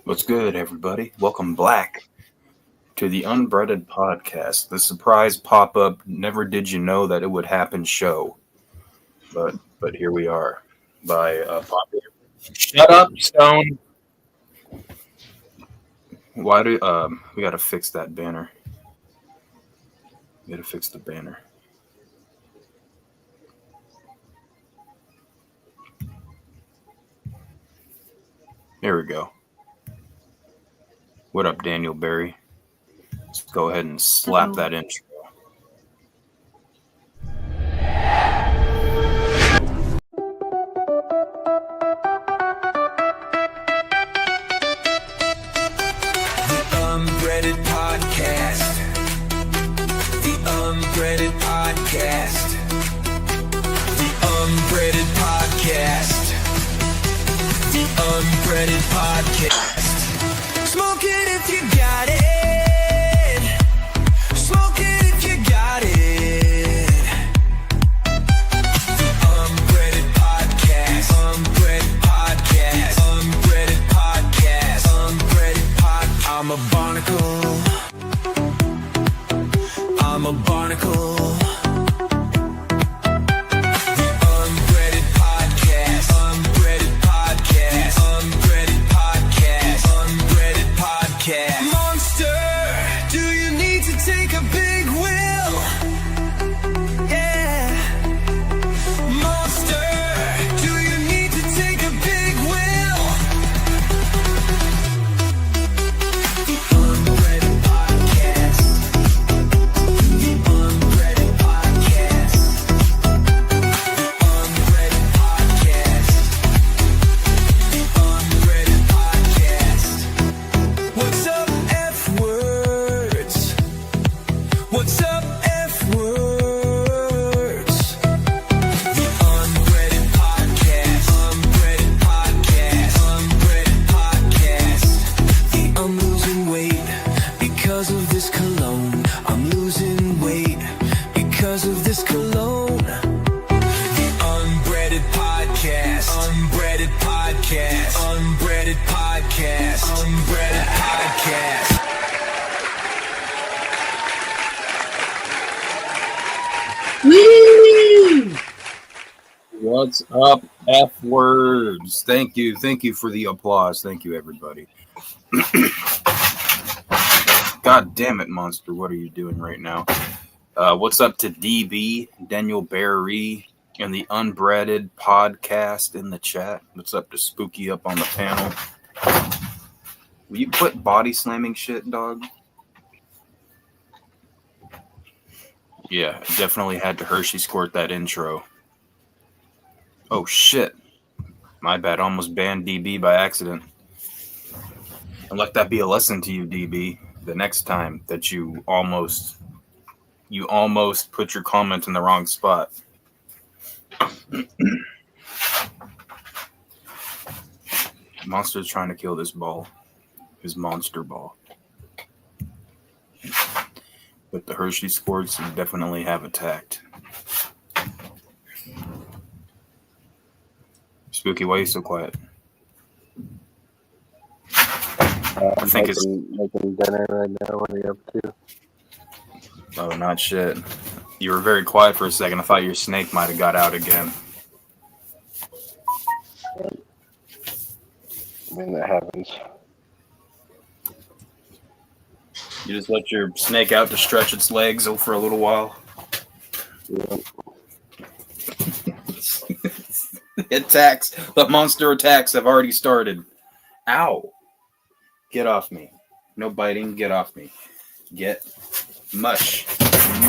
What's good, everybody? Welcome back to the Unbredded Podcast, the surprise pop-up, never did you know that it would happen show. But here we are. By Poppy. Shut up, Stone. Why do we gotta fix that banner? We gotta fix the banner. There we go. What up, Daniel Berry? Let's go ahead and slap that intro. Unbredded Podcast. The Unbredded Podcast. The Unbredded Podcast. The Unbredded Podcast. Smoke it if you got it. Smoke it if you got it. The Unbredded Podcast. Unbredded Podcast. Unbredded Podcast. Unbredded Podcast. I'm a barnacle. I'm a barnacle. The Unbredded Podcast. Unbredded Podcast. Unbredded Podcast. Unbredded Podcast. Monster, do you need to take a big will? Yeah. Monster, do you need to take a big will? The Unbredded Podcast. The Unbredded Podcast. The Unbredded Podcast. The Unbredded Podcast. What's up, F-words? What's up, F-words? The Unbredded Podcast. Unbredded Podcast. Unbredded Podcast. I'm losing weight because of this cologne. I'm losing weight because of this cologne. The Unbredded Podcast. Unbredded Podcast. Unbredded Podcast. Unbredded Podcast. What's up, F words? Thank you for the applause. Thank you, everybody. God damn it, Monster! What are you doing right now? What's up to DB, Daniel Berry, and the Unbredded Podcast in the chat? What's up to Spooky up on the panel? Will you quit body slamming shit, dog? Yeah, definitely had to Hershey squirt that intro. Oh shit. My bad, almost banned DB by accident. And let that be a lesson to you, DB. The next time that you almost put your comment in the wrong spot. Monster's trying to kill this ball. His monster ball. But the Hershey Squirts definitely have attacked. Spooky, why are you so quiet? I think it's making dinner right now. What are you up to? Oh, not shit. You were very quiet for a second. I thought your snake might have got out again. I mean, that happens. You just let your snake out to stretch its legs for a little while. Yeah. The monster attacks have already started. Ow. Get off me. No biting. Get off me. Get mush.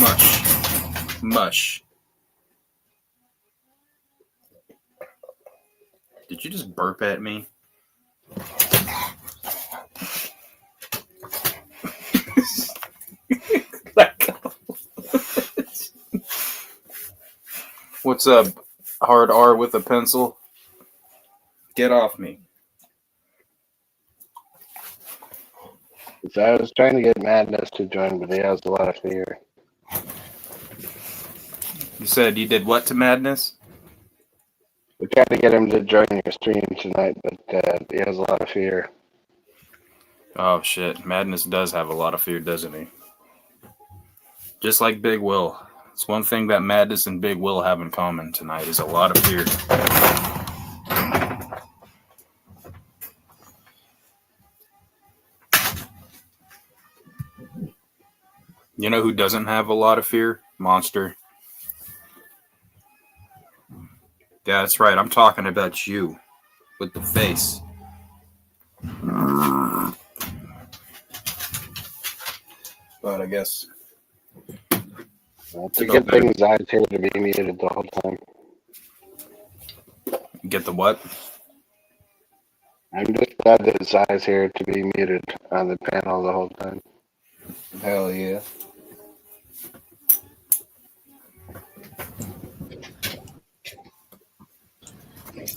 Mush. Mush. Did you just burp at me? What's up, hard R with a pencil? Get off me. So I was trying to get Madness to join, but he has a lot of fear. You said you did what to Madness? We tried to get him to join your stream tonight, but he has a lot of fear. Oh shit, Madness does have a lot of fear, doesn't he? Just like Big Will. It's one thing that Madness and Big Will have in common tonight is a lot of fear. You know who doesn't have a lot of fear? Monster. Yeah, that's right. I'm talking about you with the face. But I guess It's a good thing Zy's here to be muted the whole time. get the what? I'm just glad that Zy's here to be muted on the panel the whole time. Hell yeah.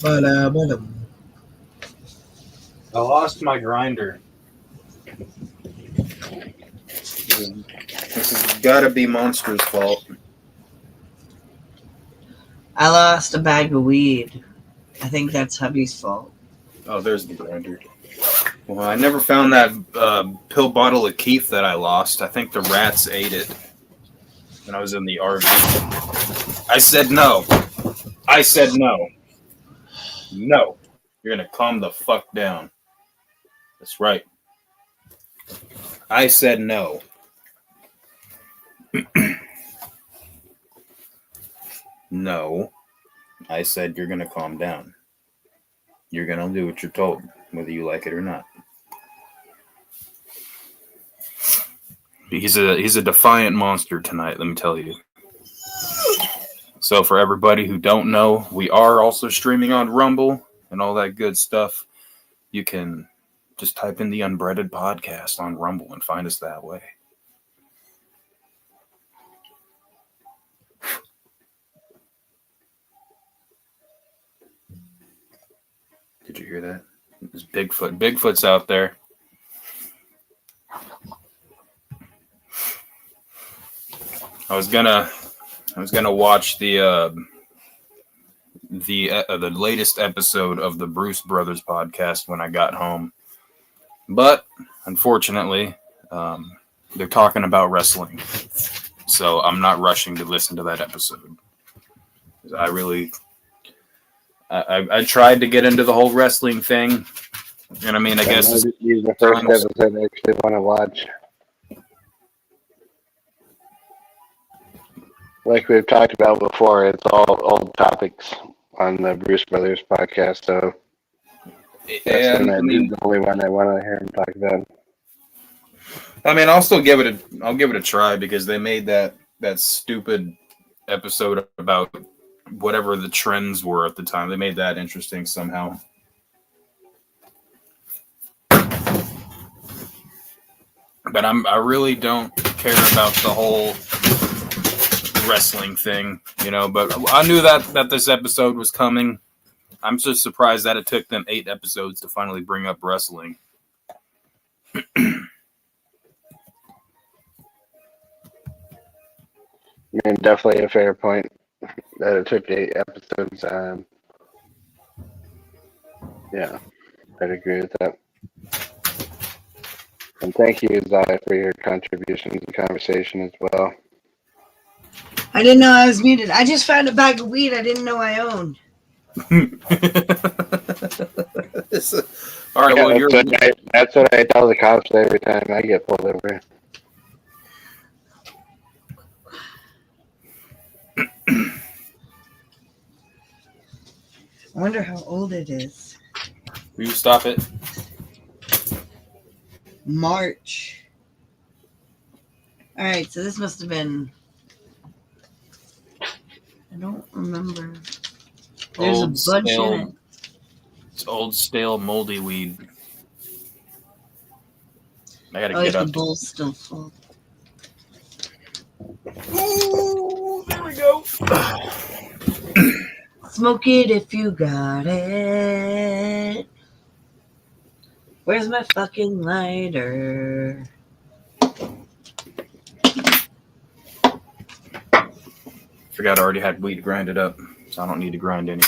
I lost my grinder. This has got to be Monster's fault. I lost a bag of weed. I think that's hubby's fault. Oh, there's the grinder. Well, I never found that pill bottle of Keef that I lost. I think the rats ate it when I was in the RV. I said no. I said no. No. You're going to calm the fuck down. That's right. I said no. No. I said you're going to calm down. You're going to do what you're told, whether you like it or not. He's a defiant monster tonight, let me tell you. So for everybody who don't know, we are also streaming on Rumble and all that good stuff. You can just type in the Unbredded Podcast on Rumble and find us that way. Did you hear that? There's Bigfoot. Bigfoot's out there. I was gonna watch the latest episode of the Bruce Brothers podcast when I got home, but unfortunately, they're talking about wrestling, so I'm not rushing to listen to that episode. I tried to get into the whole wrestling thing, and I mean, I guess this is the first episode I actually want to watch. Like we've talked about before, it's all old topics on the Bruce Brothers podcast, so that's the only one I want to hear him talk about. I mean, I'll still give it a try because they made that stupid episode about whatever the trends were at the time. They made that interesting somehow. But I really don't care about the whole wrestling thing, but I knew that this episode was coming. I'm just surprised that it took them 8 episodes to finally bring up wrestling. I mean, definitely a fair point that it took 8 episodes. Yeah, I'd agree with that. And thank you, Zy, for your contribution to the conversation as well. I didn't know I was muted. I just found a bag of weed I didn't know I owned. All right, well, that's what I tell the cops every time I get pulled over. I wonder how old it is. Will you stop it? March. All right, so this must have been... I don't remember. There's Old, a bunch stale, in it. It's old, stale, moldy weed. I gotta Oh, get up. the bowl's still full. Ooh, there we go. Smoke it if you got it. Where's my fucking lighter? Forgot I already had weed grinded up, so I don't need to grind any.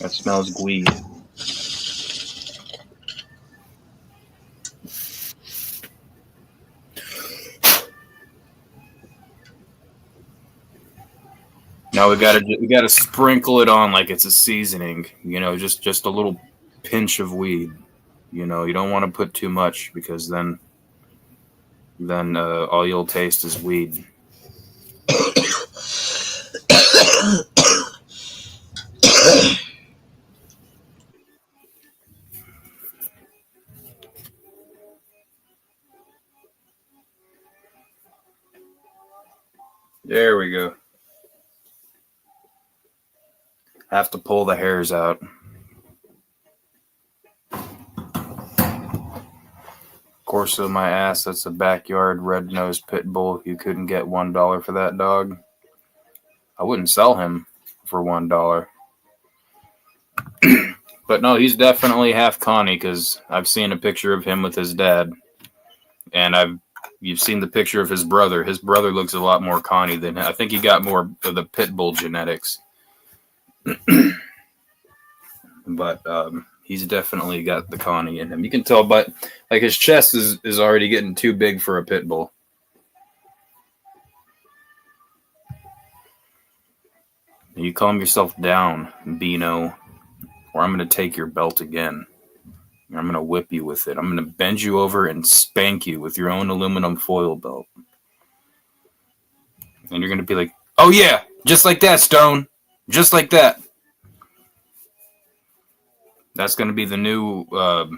That smells weed. Now we gotta sprinkle it on like it's a seasoning. You know, just a little pinch of weed. You know, you don't want to put too much because then all you'll taste is weed. There we go. Have to pull the hairs out. Course of my ass, that's a backyard red-nosed pitbull. You couldn't get $1 for that dog. I wouldn't sell him for $1. But no, he's definitely half Connie because I've seen a picture of him with his dad, and you've seen the picture of his brother. His brother looks a lot more Connie than him. I think he got more of the pitbull genetics. But he's definitely got the Connie in him. You can tell, but like his chest is already getting too big for a pitbull. You calm yourself down, Beano, or I'm going to take your belt again. I'm going to whip you with it. I'm going to bend you over and spank you with your own aluminum foil belt. And you're going to be like, oh yeah, just like that, Stone. Just like that. That's going to be the new...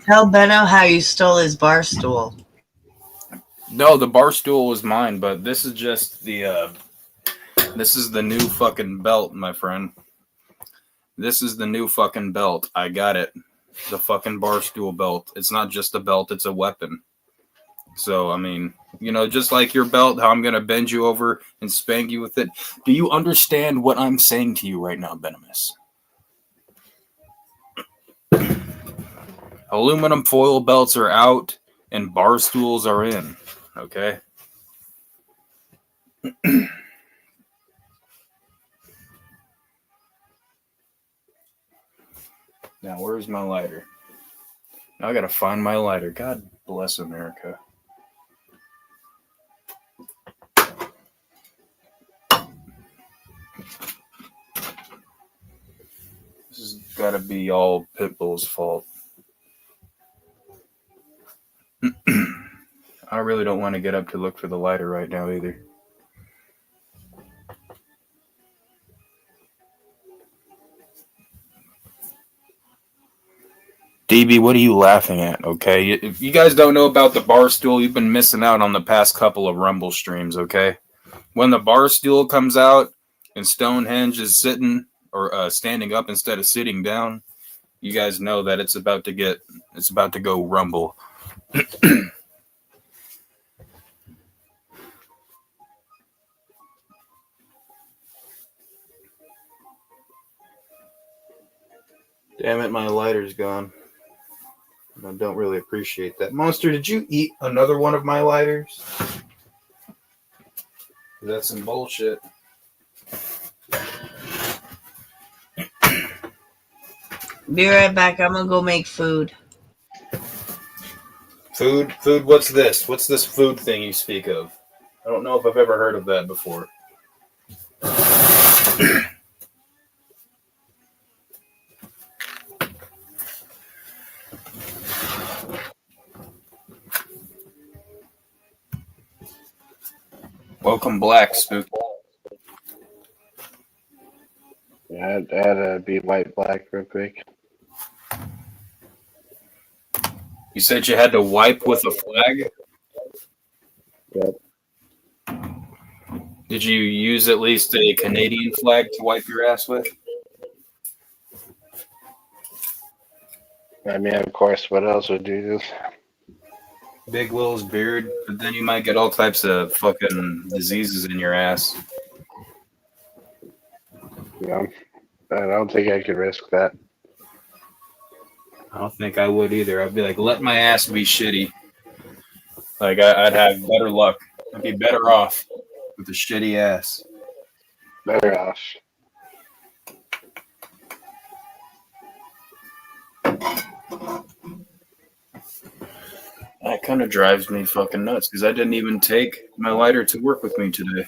Tell Benno how you stole his bar stool. No, the bar stool was mine, but this is just the... This is the new fucking belt, my friend. This is the new fucking belt. I got it. The fucking bar stool belt. It's not just a belt, it's a weapon. So, I mean, you know, just like your belt, how I'm going to bend you over and spank you with it. Do you understand what I'm saying to you right now, Benimus? Aluminum foil belts are out and bar stools are in. Okay? Now, where's my lighter? Now I gotta find my lighter. God bless America. This has gotta be all Pitbull's fault. I really don't want to get up to look for the lighter right now either. DB, what are you laughing at? Okay, if you guys don't know about the bar stool, you've been missing out on the past couple of Rumble streams. Okay, when the bar stool comes out and Stonehenge is sitting or standing up instead of sitting down, you guys know that it's about to go Rumble. Damn it, my lighter's gone. I don't really appreciate that. Monster, did you eat another one of my lighters? That's some bullshit. Be right back. I'm gonna go make food. Food? What's this? What's this food thing you speak of? I don't know if I've ever heard of that before. Welcome, Black Spook. Yeah, I had to be white black real quick. You said you had to wipe with a flag? Yep. Did you use at least a Canadian flag to wipe your ass with? I mean, of course, what else would do this? Big Will's beard, but then you might get all types of fucking diseases in your ass. Yeah, I don't think I could risk that. I don't think I would either. I'd be like, let my ass be shitty. Like, I'd have better luck. I'd be better off with a shitty ass. Better off. That kind of drives me fucking nuts because I didn't even take my lighter to work with me today.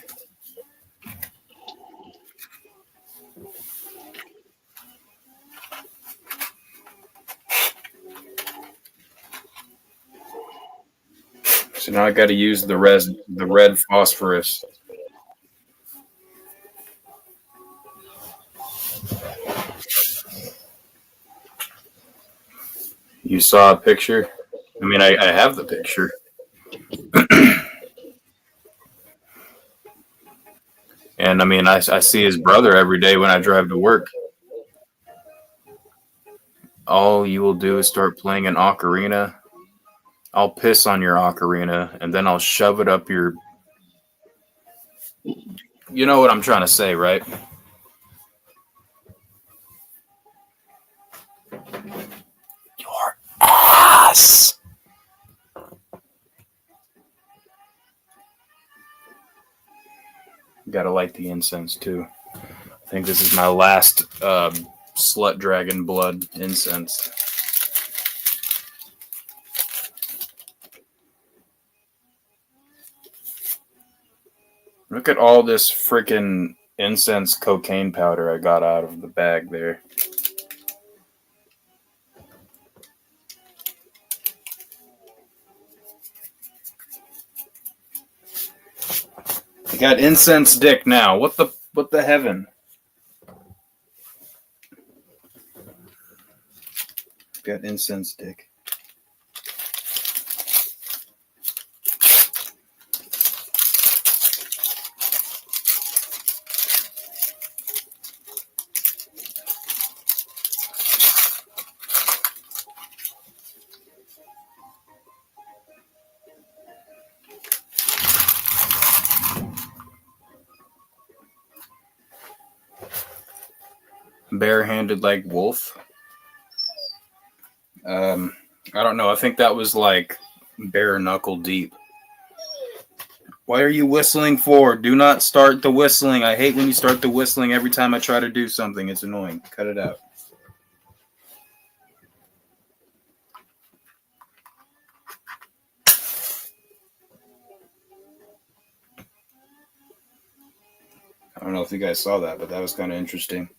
So now I got to use the red phosphorus. You saw a picture? I mean, I have the picture. And I mean, I see his brother every day when I drive to work. All you will do is start playing an ocarina. I'll piss on your ocarina, and then I'll shove it up your... You know what I'm trying to say, right? Your ass! Gotta light the incense, too. I think this is my last slut dragon blood incense. Look at all this freaking incense cocaine powder I got out of the bag there. I got incense dick now. What the heaven? Got incense dick. Barehanded like wolf. I don't know. I think that was like bare knuckle deep. What are you whistling for? Do not start the whistling. I hate when you start the whistling every time I try to do something. It's annoying. Cut it out. I don't know if you guys saw that, but that was kind of interesting.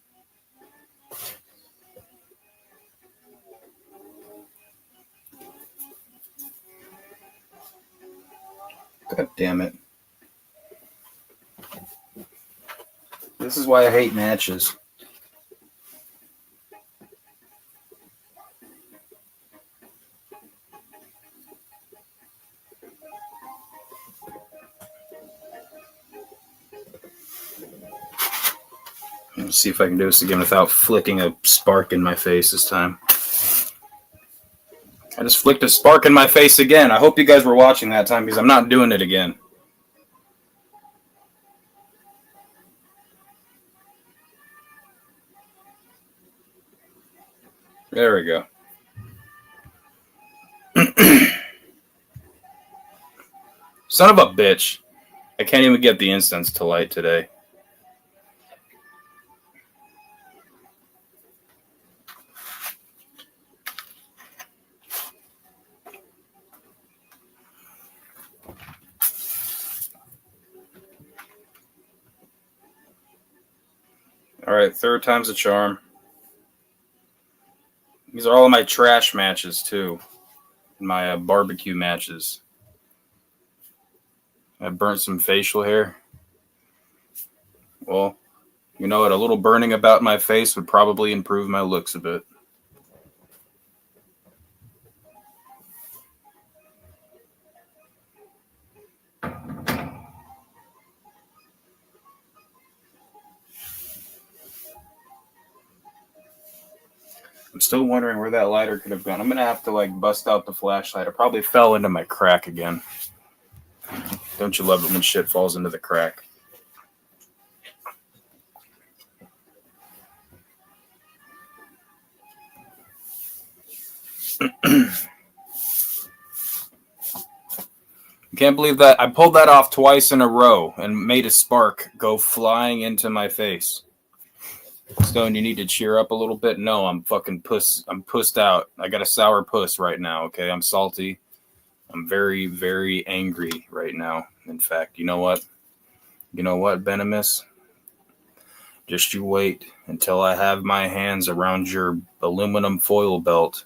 God damn it. This is why I hate matches. Let's see if I can do this again without flicking a spark in my face this time. I just flicked a spark in my face again. I hope you guys were watching that time because I'm not doing it again. There we go. Son of a bitch. I can't even get the incense to light today. All right, third time's a charm. These are all of my trash matches, too. My barbecue matches. I burnt some facial hair. Well, you know what? A little burning about my face would probably improve my looks a bit. I'm still wondering where that lighter could have gone. I'm going to have to, like, bust out the flashlight. It probably fell into my crack again. Don't you love it when shit falls into the crack? I can't believe that. I pulled that off twice in a row and made a spark go flying into my face. Stone, you need to cheer up a little bit. No, I'm fucking puss. I'm pussed out. I got a sour puss right now. Okay, I'm salty. I'm very, very angry right now. In fact, you know what? You know what, Venomous? Just you wait until I have my hands around your aluminum foil belt.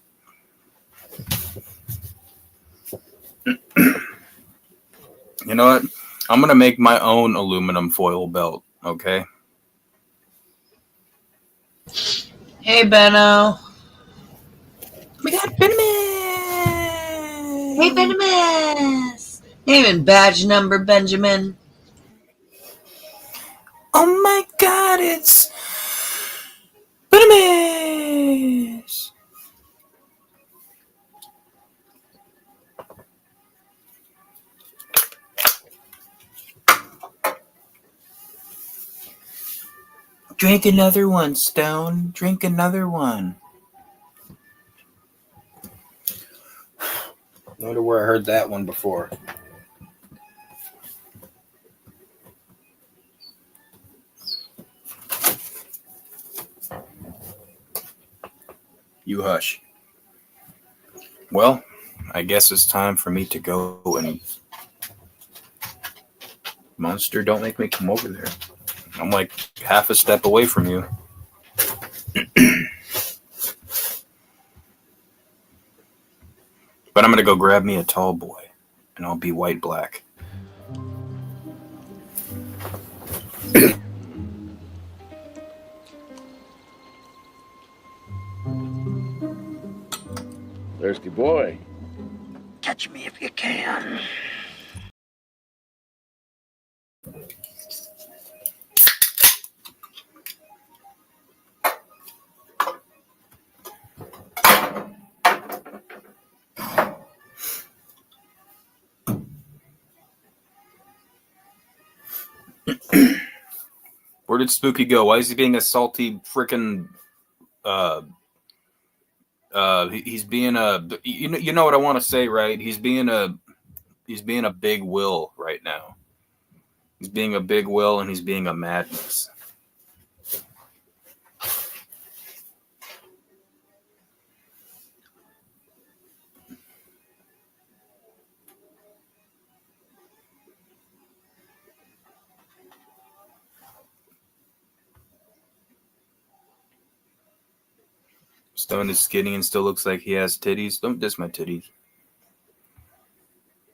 You know what? I'm going to make my own aluminum foil belt, okay? Hey, Benno. We got Venomous! Hey, Venomous. Name and badge number, Benjamin. Oh my god, it's Venomous! Drink another one, Stone. Drink another one. I wonder where I heard that one before. You hush. Well, I guess it's time for me to go and... Monster, don't make me come over there. I'm like half a step away from you. But I'm going to go grab me a tall boy, and I'll be white black. Thirsty boy. Catch me if you can. Where did Spooky go? Why is he being a salty frickin' he's being a you know what I want to say, right? He's being a big Will right now. He's being a big Will and he's being a madness. Stone is skinny and still looks like he has titties. Don't diss my titties.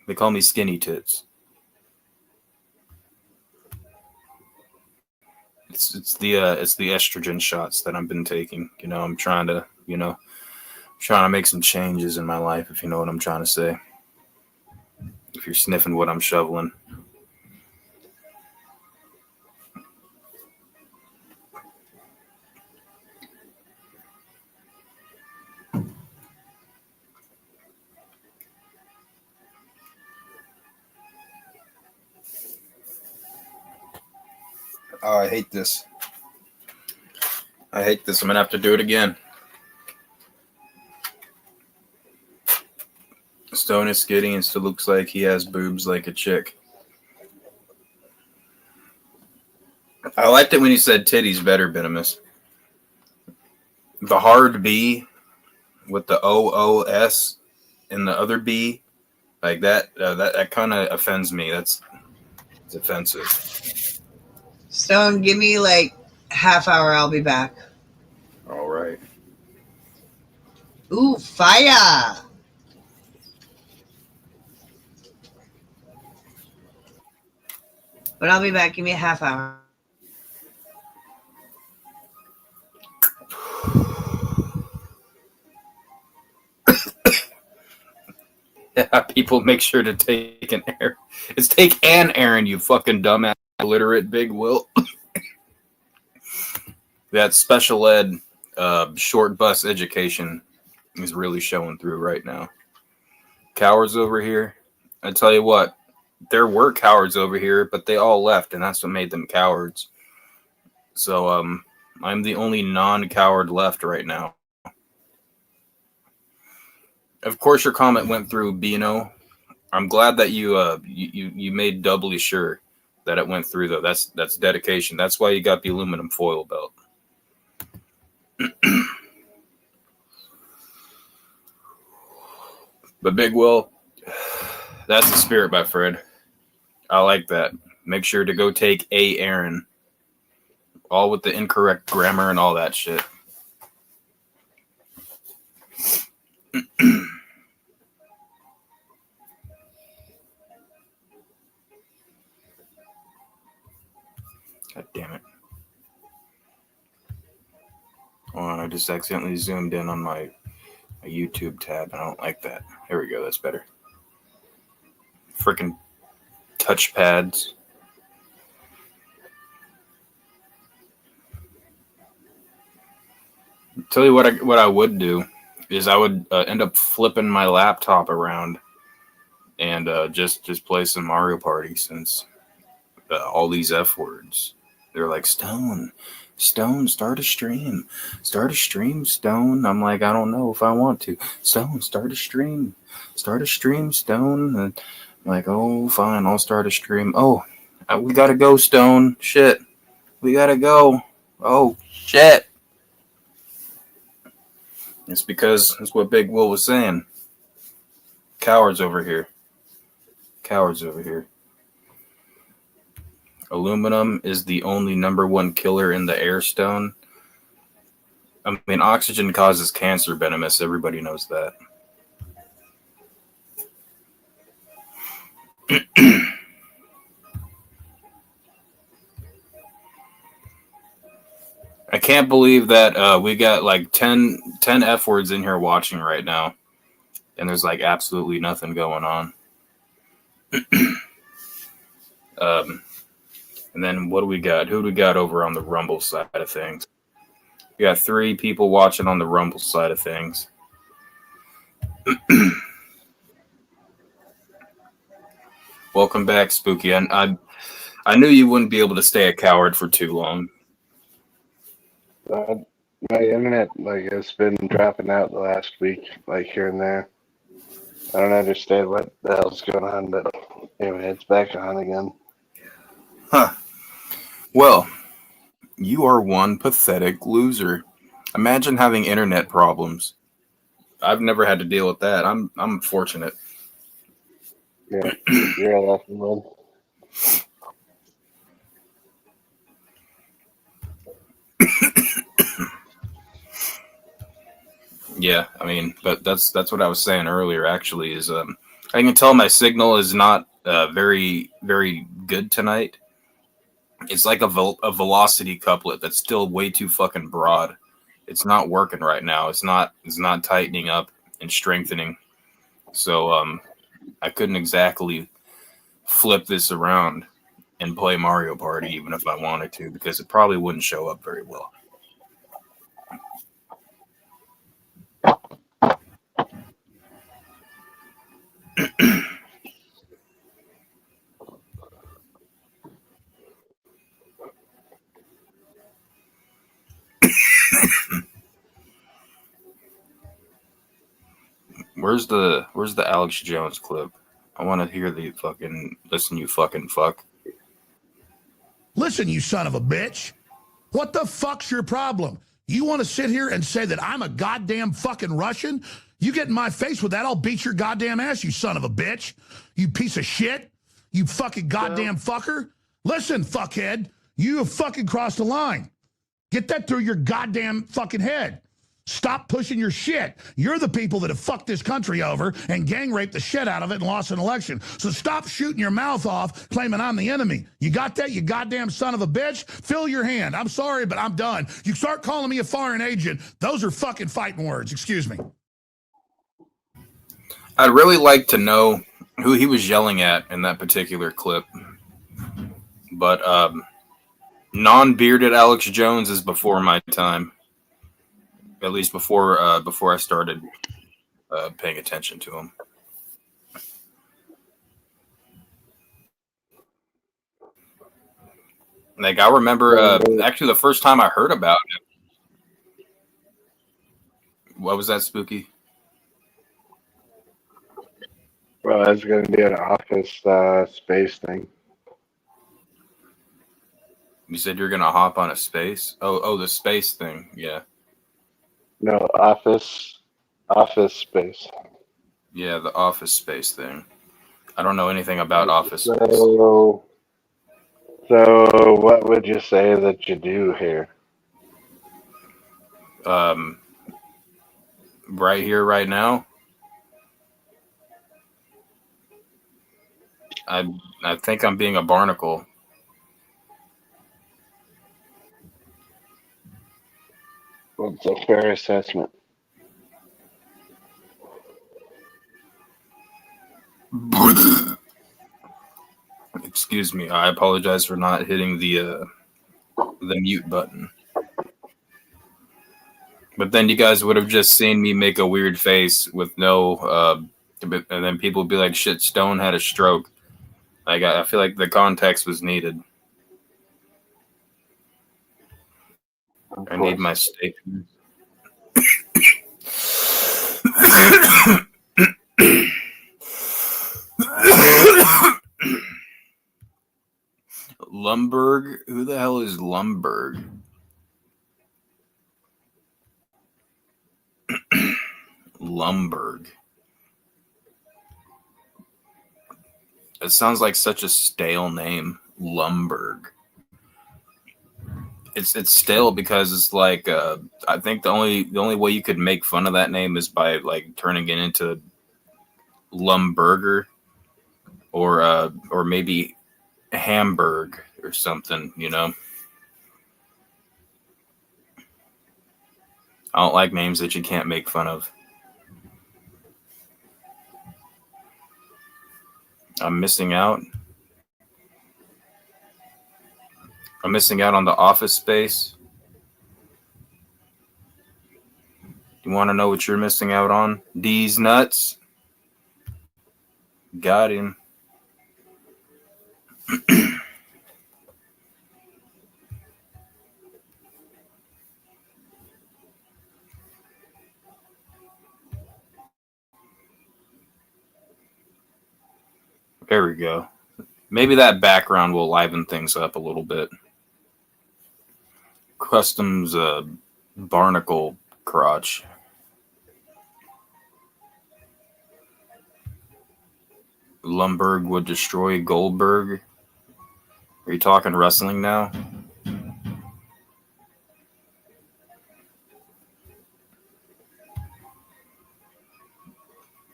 They call me skinny tits. It's the estrogen shots that I've been taking. You know, I'm trying to make some changes in my life, if you know what I'm trying to say. If you're sniffing what I'm shoveling. Oh, I hate this. I'm going to have to do it again. Stone is skinny and still looks like he has boobs like a chick. I liked it when you said titties better, Venomous. The hard B with the OOS and the other B, like that, that kind of offends me. It's offensive. Stone, give me like half hour. I'll be back. All right. Ooh, fire! But I'll be back. Give me a half hour. Yeah, people make sure to take an air. It's take an Aaron, you fucking dumbass, illiterate big Will. That special ed, short bus education is really showing through right now. Cowards over here. I tell you what, there were cowards over here, but they all left, and that's what made them cowards. So, I'm the only non-coward left right now. Of course, your comment went through, Bino. I'm glad that you made doubly sure that it went through, though. That's dedication. That's why you got the aluminum foil belt. But Big Will, that's the spirit, my friend. I like that. Make sure to go take a Aaron. All with the incorrect grammar and all that shit. God damn it. Hold on, I just accidentally zoomed in on my YouTube tab. I don't like that. There we go, that's better. Freaking touchpads. Tell you what I would do is I would end up flipping my laptop around and just play some Mario Party, since all these F words. They're like, Stone, start a stream, Stone. I'm like, I don't know if I want to. Stone, start a stream, Stone. And I'm like, oh, fine, I'll start a stream. Oh, we gotta go, Stone. Shit, we gotta go. Oh, shit. It's because that's what Big Will was saying. Cowards over here. Aluminum is the only #1 killer in the air, Stone. I mean, oxygen causes cancer, venomous. Everybody knows that. I can't believe that we got like 10 F words in here watching right now, and there's like absolutely nothing going on. And then what do we got? Who do we got over on the Rumble side of things? We got 3 people watching on the Rumble side of things. Welcome back, Spooky. I knew you wouldn't be able to stay a coward for too long. My internet, like, it's been dropping out the last week, like, here and there. I don't understand what the hell's going on, but anyway, it's back on again. Huh. Well, you are one pathetic loser. Imagine having internet problems. I've never had to deal with that. I'm fortunate. Yeah, you're a lucky one. Yeah, I mean, but that's what I was saying earlier. Actually, is I can tell my signal is not very good tonight. It's like a velocity couplet that's still way too fucking broad. It's not working right now. It's not tightening up and strengthening. So I couldn't exactly flip this around and play Mario Party even if I wanted to, because it probably wouldn't show up very well. Where's the Alex Jones clip? I want to hear the fucking listen, you fucking fuck. Listen, you son of a bitch. What the fuck's your problem? You want to sit here and say that I'm a goddamn fucking Russian? You get in my face with that, I'll beat your goddamn ass, you son of a bitch. You piece of shit. You fucking goddamn fucker. Listen, fuckhead, you have fucking crossed the line. Get that through your goddamn fucking head. Stop pushing your shit. You're the people that have fucked this country over and gang raped the shit out of it and lost an election. So stop shooting your mouth off claiming I'm the enemy. You got that, you goddamn son of a bitch? Fill your hand. I'm sorry, but I'm done. You start calling me a foreign agent, those are fucking fighting words. Excuse me. I'd really like to know who he was yelling at in that particular clip. But non-bearded Alex Jones is before my time. At least before I started paying attention to him. Like, I remember actually the first time I heard about him. What was that, Spooky? Well, that's going to be an office space thing. You said you're going to hop on a space? Oh, the space thing, yeah. No, office space. Yeah, the Office Space thing. I don't know anything about Office Space. So what would you say that you do here? Right here, right now. I think I'm being a barnacle. What's a fair assessment? Excuse me. I apologize for not hitting the mute button. But then you guys would have just seen me make a weird face with no, and then people would be like, "Shit, Stone had a stroke." Like I feel like the context was needed. I need my steak. Lumberg? Who the hell is Lumberg? Lumberg. It sounds like such a stale name. Lumberg. It's stale because it's like I think the only way you could make fun of that name is by like turning it into Lumburger or maybe Hamburg or something, you know. I don't like names that you can't make fun of. I'm missing out. I'm missing out on the Office Space. You want to know what you're missing out on? D's nuts. Got him. There we go. Maybe that background will liven things up a little bit. Customs barnacle crotch. Lumberg would destroy Goldberg. Are you talking wrestling now?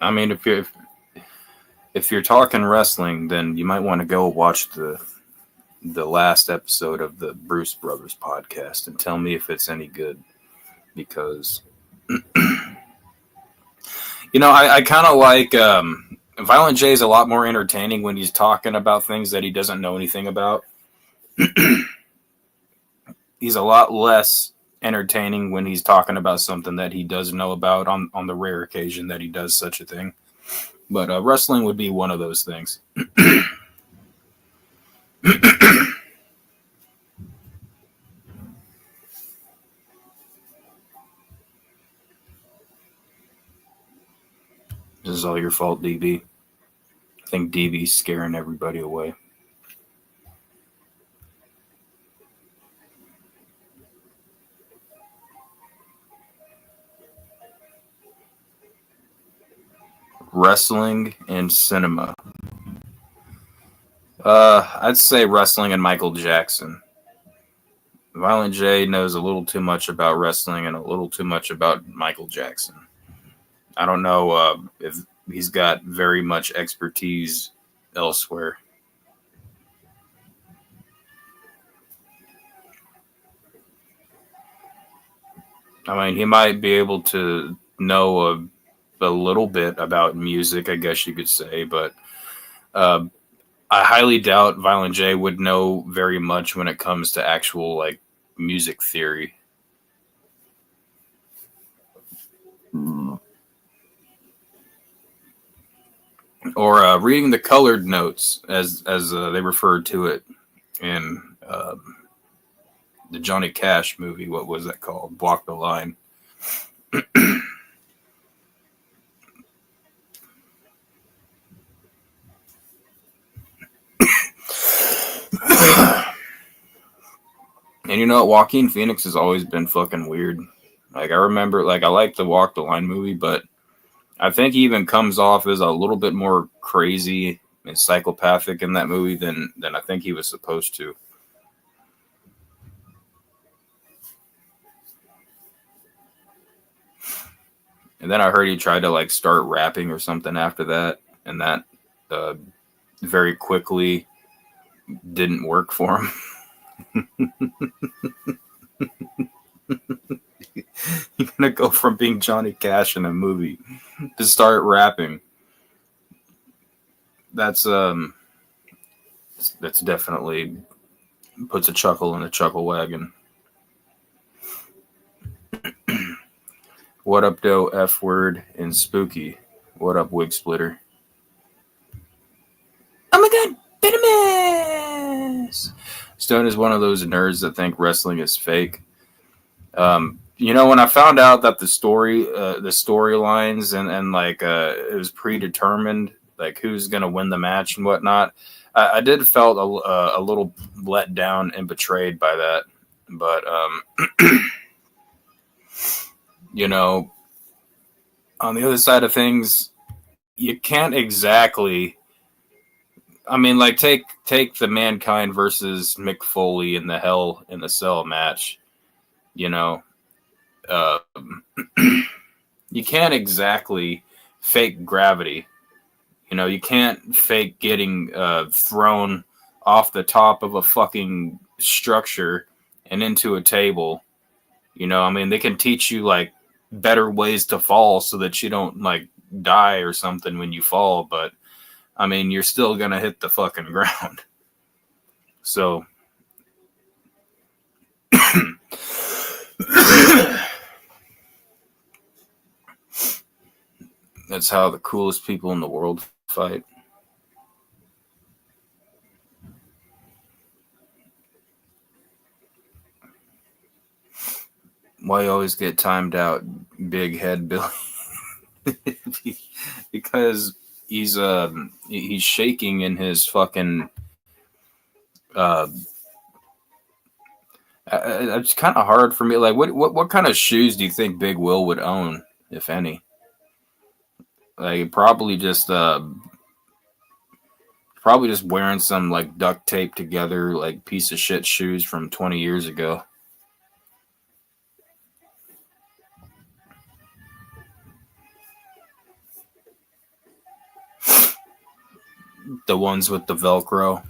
I mean, if you're talking wrestling, then you might want to go watch the last episode of the Bruce Brothers podcast and tell me if it's any good. Because, you know, I kind of like Violent J is a lot more entertaining when he's talking about things that he doesn't know anything about. He's a lot less entertaining when he's talking about something that he does know about on the rare occasion that he does such a thing. But wrestling would be one of those things. This is all your fault, DB. I think DB's scaring everybody away. Wrestling and cinema. I'd say wrestling and Michael Jackson. Violent J knows a little too much about wrestling and a little too much about Michael Jackson. I don't know if he's got very much expertise elsewhere. I mean, he might be able to know a little bit about music, I guess you could say, but I highly doubt Violent J would know very much when it comes to actual like music theory. Or reading the colored notes, as they referred to it in the Johnny Cash movie. What was that called? Walk the Line. And you know what? Joaquin Phoenix has always been fucking weird. Like I remember, like I like the Walk the Line movie, but I think he even comes off as a little bit more crazy and psychopathic in that movie than I think he was supposed to. And then I heard he tried to like start rapping or something after that, and that very quickly didn't work for him. You're gonna go from being Johnny Cash in a movie to start rapping. That's definitely puts a chuckle in the chuckle wagon. What up, though? F word and spooky. What up, wig splitter? Oh my god, venomous! Stone is one of those nerds that think wrestling is fake. You know, when I found out that the storylines and like it was predetermined, like who's gonna win the match and whatnot, I did felt a little let down and betrayed by that. But you know, on the other side of things, you can't exactly. I mean, like take the Mankind versus Mick Foley in the Hell in the Cell match. You know, you can't exactly fake gravity. You know, you can't fake getting thrown off the top of a fucking structure and into a table. You know, I mean, they can teach you like better ways to fall so that you don't like die or something when you fall, but I mean, you're still gonna hit the fucking ground. So that's how the coolest people in the world fight. Why you always get timed out, big head Billy? Because he's shaking in his fucking it's kind of hard for me. Like, what kind of shoes do you think Big Will would own, if any? Like, probably just wearing some like duct tape together, like piece of shit shoes from 20 years ago. The ones with the Velcro.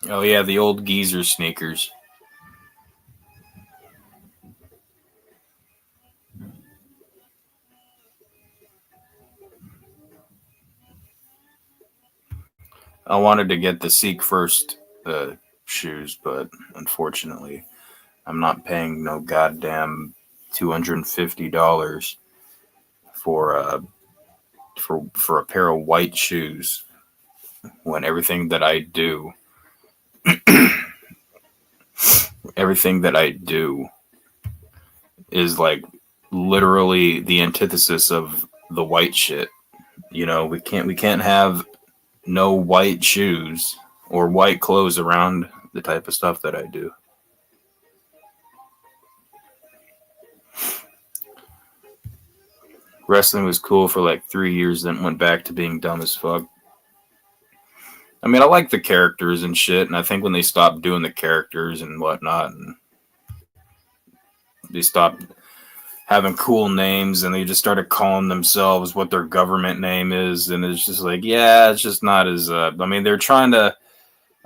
Oh yeah, the old geezer sneakers. I wanted to get the Seek First shoes, but unfortunately, I'm not paying no goddamn $250 for a pair of white shoes when everything that I do is like literally the antithesis of the white shit. You know, we can't have no white shoes or white clothes around the type of stuff that I do. Wrestling was cool for like 3 years, then went back to being dumb as fuck. I mean, I like the characters and shit, and I think when they stopped doing the characters and whatnot, and they stopped having cool names, and they just started calling themselves what their government name is, and it's just like, yeah, it's just not as. I mean, they're trying to.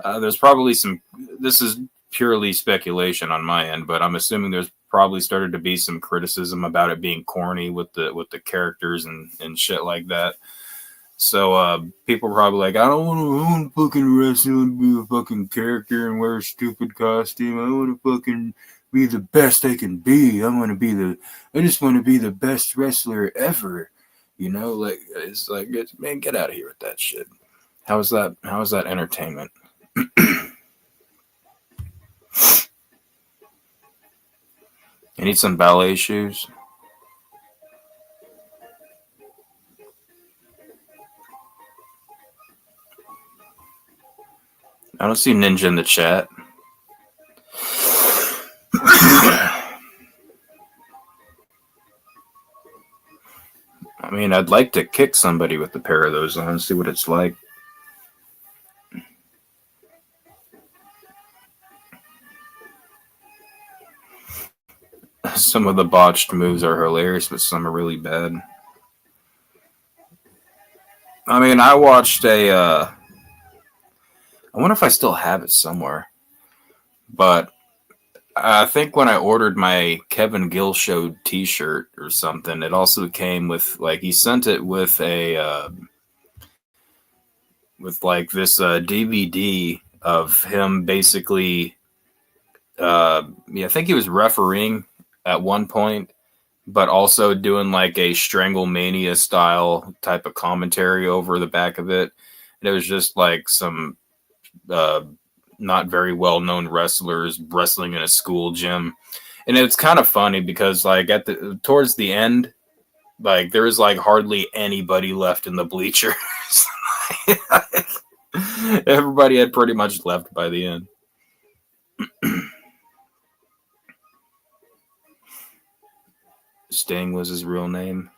There's probably some. This is purely speculation on my end, but I'm assuming there's probably started to be some criticism about it being corny with the characters and shit like that. So people are probably like, I don't want to fucking wrestle and be a fucking character and wear a stupid costume. I want to fucking be the best I can be. I just want to be the best wrestler ever. You know, like it's like, man, get out of here with that shit. How is that entertainment? You need some ballet shoes? I don't see Ninja in the chat. I mean, I'd like to kick somebody with a pair of those on, see what it's like. Some of the botched moves are hilarious, but some are really bad. I mean, I watched I wonder if I still have it somewhere. But I think when I ordered my Kevin Gill Show t-shirt or something, it also came with, like, he sent it with a, with like this DVD of him basically, I think he was refereeing at one point, but also doing like a Stranglemania style type of commentary over the back of it. And it was just like some not very well known wrestlers wrestling in a school gym. And it's kind of funny because like towards the end, like there was like hardly anybody left in the bleachers. Everybody had pretty much left by the end. Sting was his real name.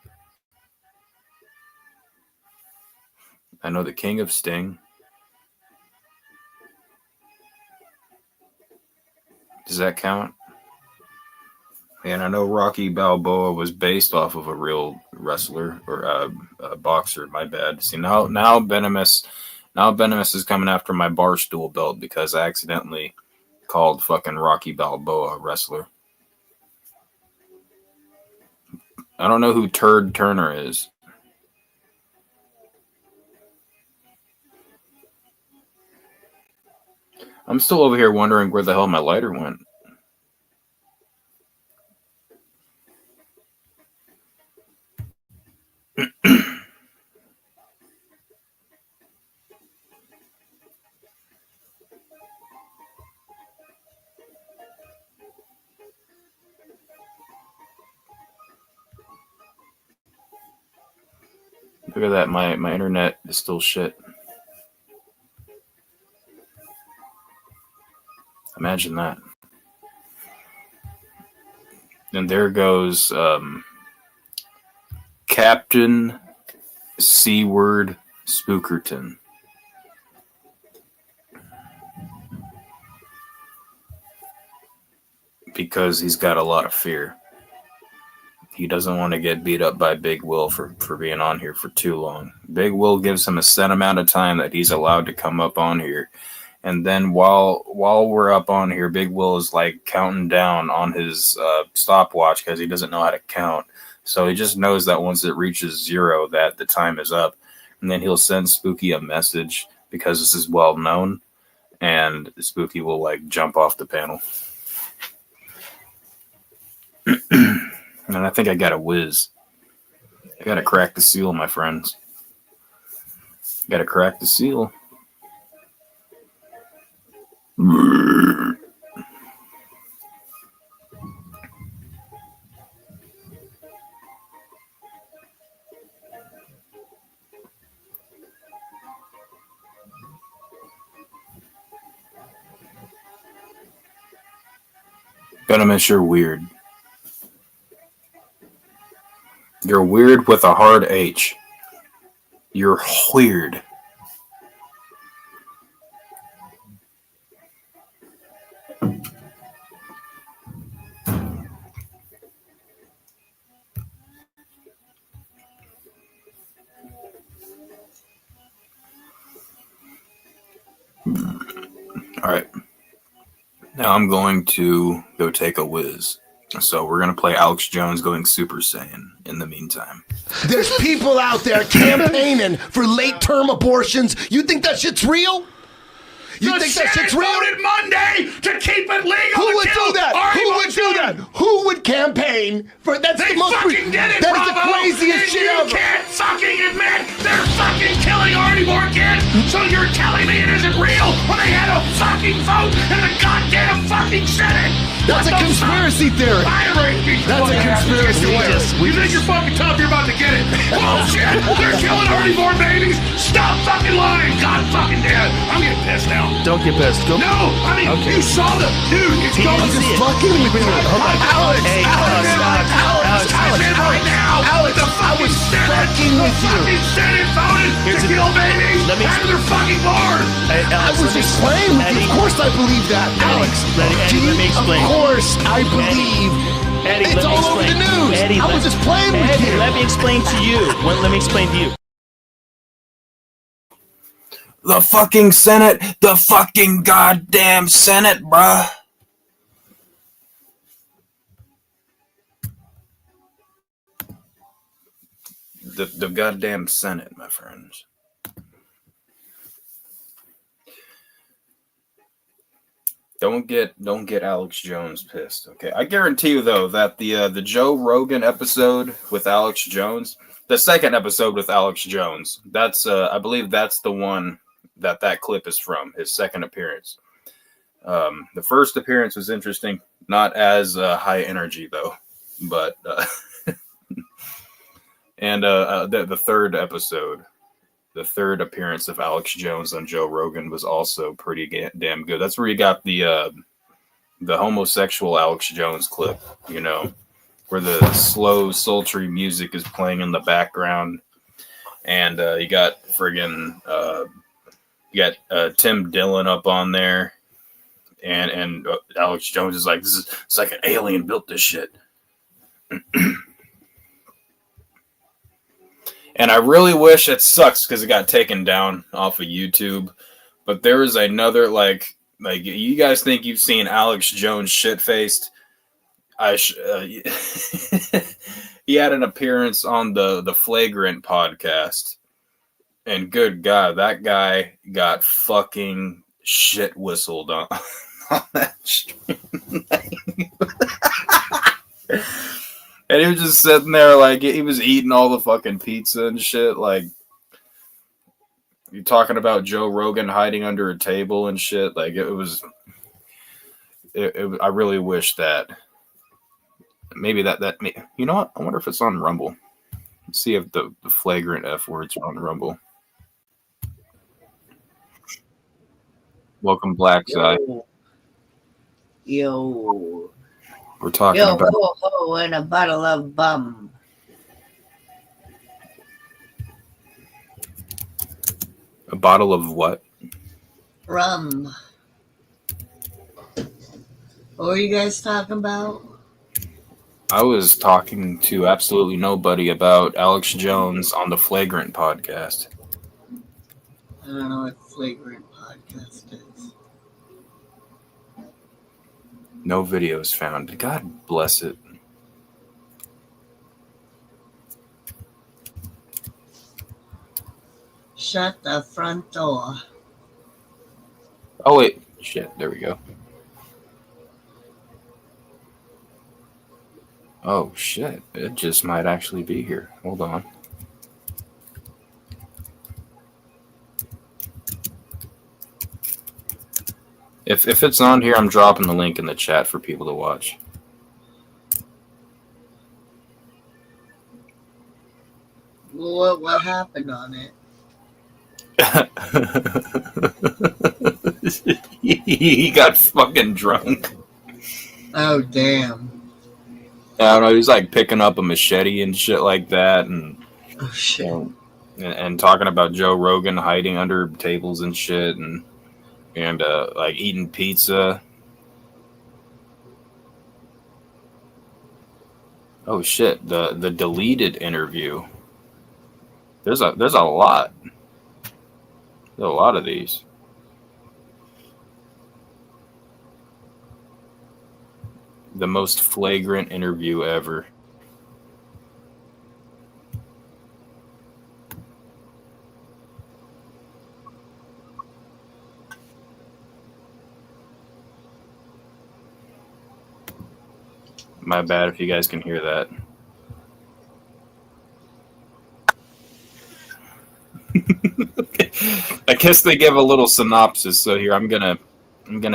I know the King of Sting. Does that count? And I know Rocky Balboa was based off of a real wrestler or a boxer. My bad. See, now Venomous is coming after my Barstool belt because I accidentally called fucking Rocky Balboa a wrestler. I don't know who Turd Turner is. I'm still over here wondering where the hell my lighter went. Look at that, my internet is still shit. Imagine that. And there goes Captain C-Word Spookerton. Because he's got a lot of fear. He doesn't want to get beat up by Big Will for being on here for too long. Big Will gives him a set amount of time that he's allowed to come up on here. And then while we're up on here, Big Will is like counting down on his stopwatch because he doesn't know how to count. So he just knows that once it reaches 0, that the time is up. And then he'll send Spooky a message because this is well known. And Spooky will like jump off the panel. And I think I got a whiz. I got to crack the seal, my friends. Got to crack the seal. Venomous, you're weird. You're weird with a hard H. You're weird. All right. Now I'm going to go take a whiz. So we're going to play Alex Jones going Super Saiyan in the meantime. There's people out there campaigning for late-term abortions. You think that shit's real? You think that shit's real? Voted Monday to keep it legal. Who would do that? Who would do that? Who would campaign for? That's They the most. fucking did it, That is the Bravo, craziest and shit you ever. can't fucking admit they're fucking killing Artie Moore kids. So you're telling me it isn't real when they had a fucking vote in the goddamn fucking Senate? That's a conspiracy theory. That's a conspiracy theory. You think you're fucking tough? You're about to get it. Bullshit! They're killing Artie Moore babies. Stop fucking lying. God fucking damn. I'm getting pissed now. Don't get pissed. Go. No, I mean, you saw the dude. It's He going didn't to see it. Fucking with me. Alex, Hey, Alex, stop. Alex, I was fucking with you. Here's the baby. Let me. Their fucking board. I was just playing with you. Of course I believe that. Alex, Eddie, let me explain. Of course I believe. Eddie, It's all over the news. I was just playing with you. Let me explain to you. Let me explain to you. The fucking Senate, the fucking goddamn Senate, bruh. The goddamn Senate, my friends. Don't get Alex Jones pissed, okay? I guarantee you though that the Joe Rogan episode with Alex Jones, the second episode with Alex Jones, that's I believe that's the one that clip is from, his second appearance. The first appearance was interesting, not as high energy though, but and the third episode, the third appearance of Alex Jones on Joe Rogan was also pretty damn good. That's where you got the homosexual Alex Jones clip, you know, where the slow, sultry music is playing in the background, and you got friggin' Tim Dillon up on there, and Alex Jones is like, it's like an alien built this shit. And I really wish, it sucks because it got taken down off of YouTube, but there is another like you guys think you've seen Alex Jones shit-faced. He had an appearance on the Flagrant podcast. And good God, that guy got fucking shit whistled on that stream. And he was just sitting there like he was eating all the fucking pizza and shit. Like, you're talking about Joe Rogan hiding under a table and shit. Like, it was I really wish that maybe that you know what? I wonder if it's on Rumble. Let's see if the Flagrant F words are on Rumble. Welcome, Black Zy. Yo. We're talking about ho, ho, and a bottle of bum. a bottle of what? Rum. What were you guys talking about? I was talking to absolutely nobody about Alex Jones on the Flagrant podcast. I don't know what Flagrant Podcast is. No videos found. God bless it. Shut the front door. Oh, wait. Shit. There we go. Oh, shit. It just might actually be here. Hold on. If it's on here, I'm dropping the link in the chat for people to watch. What happened on it? He got fucking drunk. Oh, damn. I don't know. He's like picking up a machete and shit like that, and Oh, shit. and talking about Joe Rogan hiding under tables and shit, and like eating pizza. Oh shit! The deleted interview. There's a lot. There's a lot of these. The most flagrant interview ever. My bad if you guys can hear that. I guess they give a little synopsis. So here I'm gonna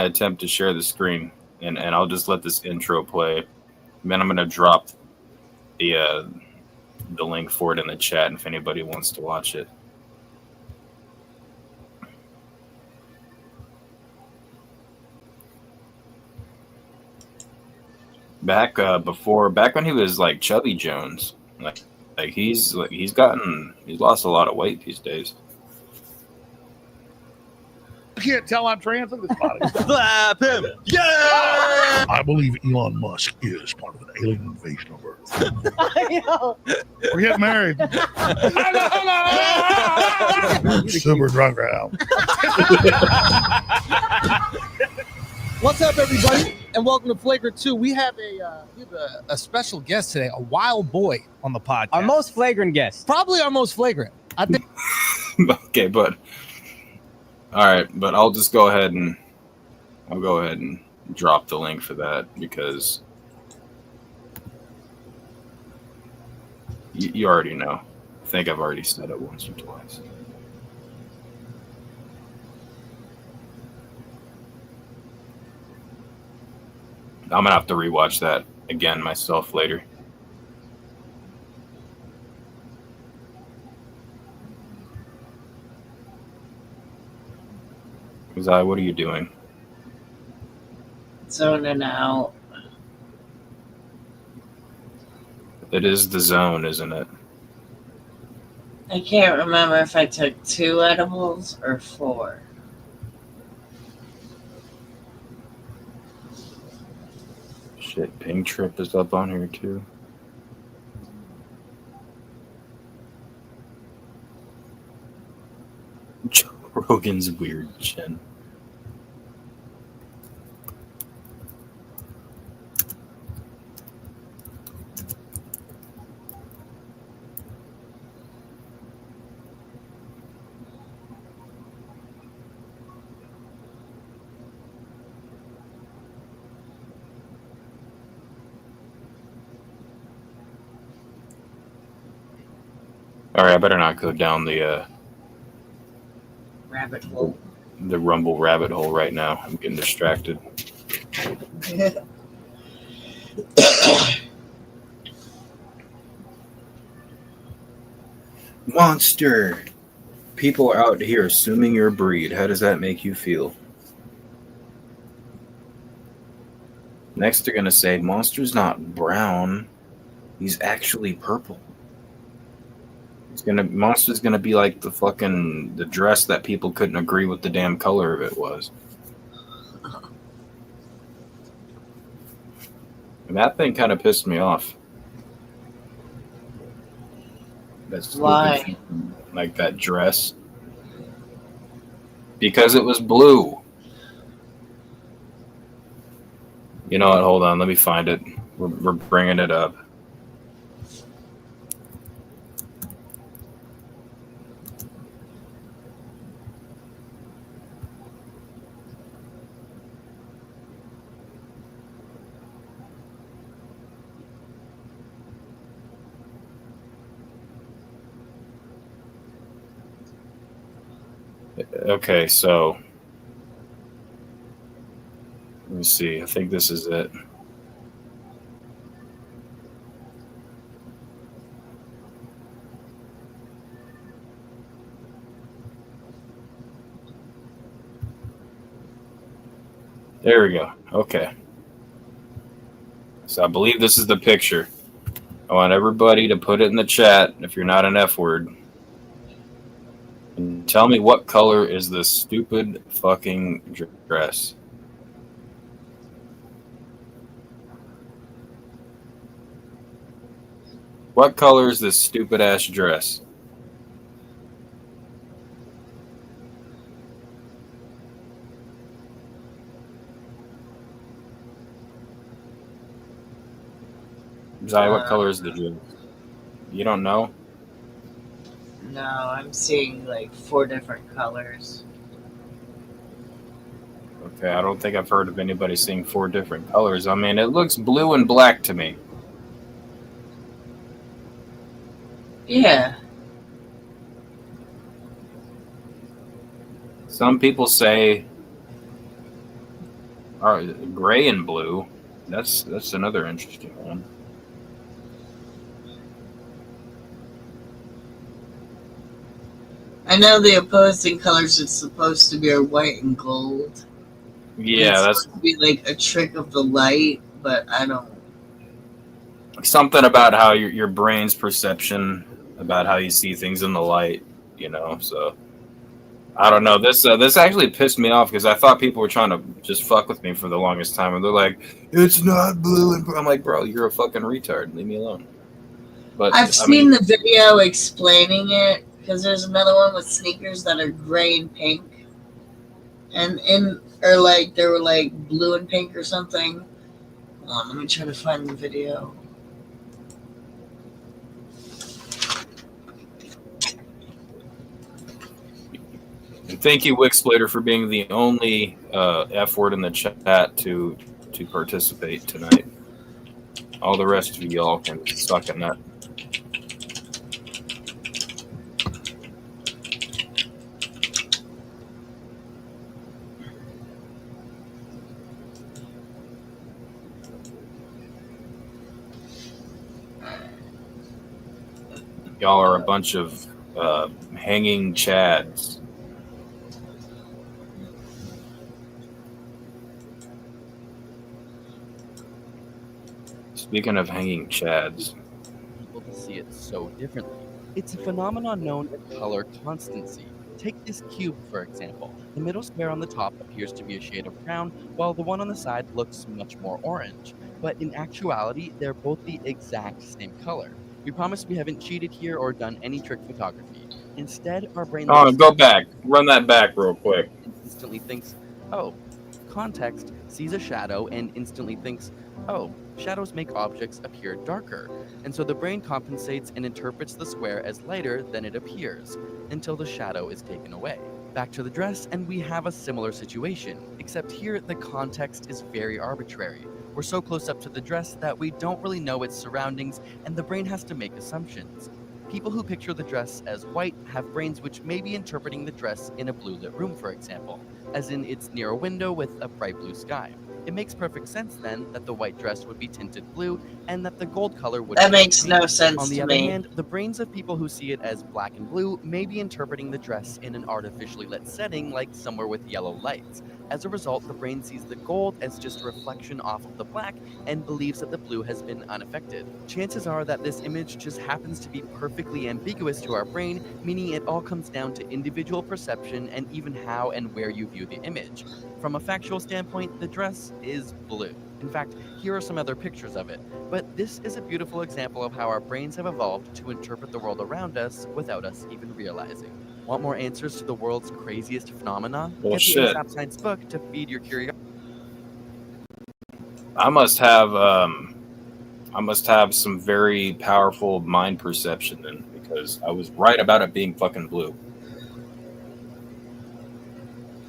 attempt to share the screen, and I'll just let this intro play. And then I'm gonna drop the link for it in the chat if anybody wants to watch it. back when he was like Chubby Jones, like he's lost a lot of weight these days. You can't tell I'm trans in this body. Slap him. Yeah. I believe Elon Musk is part of an alien invasion of Earth. I know. We're getting married. Super drunk right now. What's up, everybody, and welcome to Flagrant 2. We have a special guest today, a wild boy on the podcast. Our most flagrant guest. Probably our most flagrant. I think. Okay, but all right, but I'll go ahead and drop the link for that because you already know. I think I've already said it once or twice. I'm gonna have to rewatch that again myself later. Zy, what are you doing? Zoning out. It is the zone, isn't it? I can't remember if I took 2 edibles or 4. Shit, Ping Trip is up on here too. Joe Rogan's weird chin. All right, I better not go down the Rabbit hole. the Rumble rabbit hole right now. I'm getting distracted. Monster! People are out here assuming your breed. How does that make you feel? Next, they're going to say, Monster's not brown. He's actually purple. Monster's gonna be like the dress that people couldn't agree what the damn color of it was. And that thing kind of pissed me off. That's Why? Like that dress. Because it was blue. You know what? Hold on. Let me find it. We're bringing it up. Okay, so let me see. I think this is it. There we go. Okay. So I believe this is the picture. I want everybody to put it in the chat if you're not an F word. And tell me what color is this stupid fucking dress? What color is this stupid ass dress? Zy, what color is the dress? You don't know? No, I'm seeing like 4 different colors. Okay, I don't think I've heard of anybody seeing 4 different colors. I mean, it looks blue and black to me. Yeah. Some people say gray and blue. That's another interesting one. I know the opposing colors it's supposed to be are white and gold. Yeah, it's that's supposed to be like a trick of the light, but I don't something about how your brain's perception about how you see things in the light, you know. So I don't know. This actually pissed me off because I thought people were trying to just fuck with me for the longest time, and they're like, "It's not blue." And I'm like, "Bro, you're a fucking retard. Leave me alone." But I've seen the video explaining it because there's another one with sneakers that are gray and pink, or like they were like blue and pink or something. Hold on, let me try to find the video. And thank you, Wixsplitter, for being the only F word in the chat to participate tonight. All the rest of y'all can suck a nut. Y'all are a bunch of hanging chads. Speaking of hanging chads, people to see it so differently. It's a phenomenon known as color constancy. Take this cube, for example. The middle square on the top appears to be a shade of brown, while the one on the side looks much more orange. But in actuality, they're both the exact same color. We promise we haven't cheated here or done any trick photography. Instead, our brain... Oh, go back. Run that back real quick. Instantly thinks, oh, context, sees a shadow and instantly thinks, oh, shadows make objects appear darker. And so the brain compensates and interprets the square as lighter than it appears, until the shadow is taken away. Back to the dress, and we have a similar situation, except here the context is very arbitrary. We're so close up to the dress that we don't really know its surroundings, and the brain has to make assumptions. People who picture the dress as white have brains which may be interpreting the dress in a blue lit room, for example, as in it's near a window with a bright blue sky. It makes perfect sense then that the white dress would be tinted blue and that the gold color would That be makes green. no sense On the to other me. hand, the brains of people who see it as black and blue may be interpreting the dress in an artificially lit setting like somewhere with yellow lights. As a result, the brain sees the gold as just a reflection off of the black and believes that the blue has been unaffected. Chances are that this image just happens to be perfectly ambiguous to our brain, meaning it all comes down to individual perception and even how and where you view the image. From a factual standpoint, the dress is blue. In fact, here are some other pictures of it. But this is a beautiful example of how our brains have evolved to interpret the world around us without us even realizing. Want more answers to the world's craziest phenomena? Well, Get the shit. ASAP Science book to feed your curiosity. I must have some very powerful mind perception then, because I was right about it being fucking blue.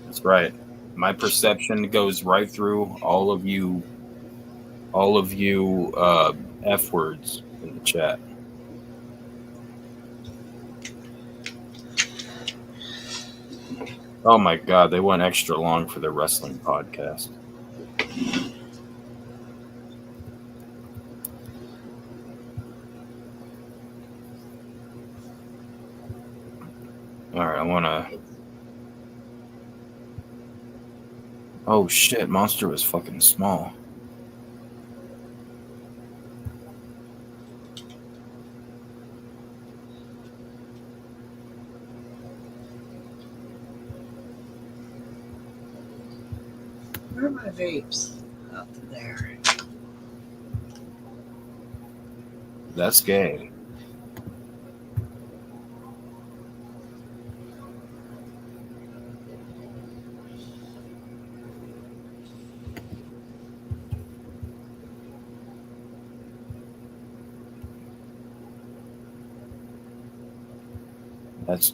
That's right. My perception goes right through all of you F words in the chat. Oh my god, they went extra long for the wrestling podcast. Alright, I wanna... Oh shit, Monster was fucking small. Where are my vapes? Up there. That's gay.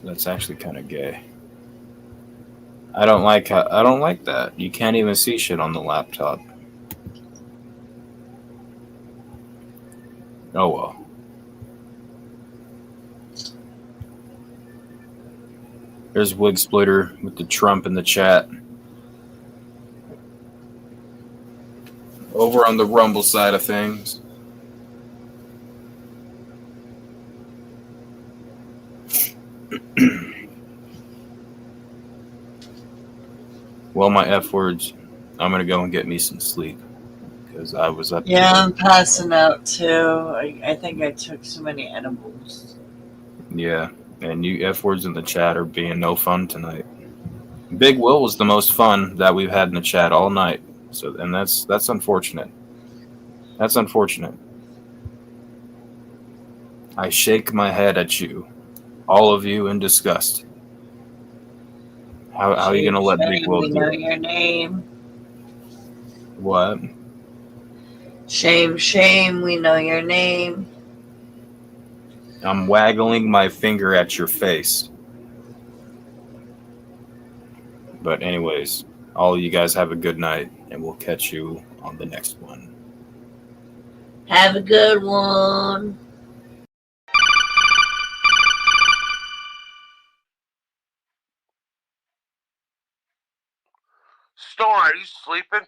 That's actually kind of gay. I don't like that. You can't even see shit on the laptop. Oh well. There's Wixsplitter with the Trump in the chat. Over on the Rumble side of things. Well, my F words, I'm going to go and get me some sleep. because I was up. Yeah, I'm passing out too. I think I took so many edibles. Yeah, and you F words in the chat are being no fun tonight. Big Will was the most fun that we've had in the chat all night. So, and that's unfortunate. That's unfortunate. I shake my head at you, all of you, in disgust. How are you gonna let Big Will we do know it? your name. What? Shame, shame, we know your name. I'm waggling my finger at your face. But anyways, all of you guys have a good night, and we'll catch you on the next one. Have a good one. Storm, are you sleeping?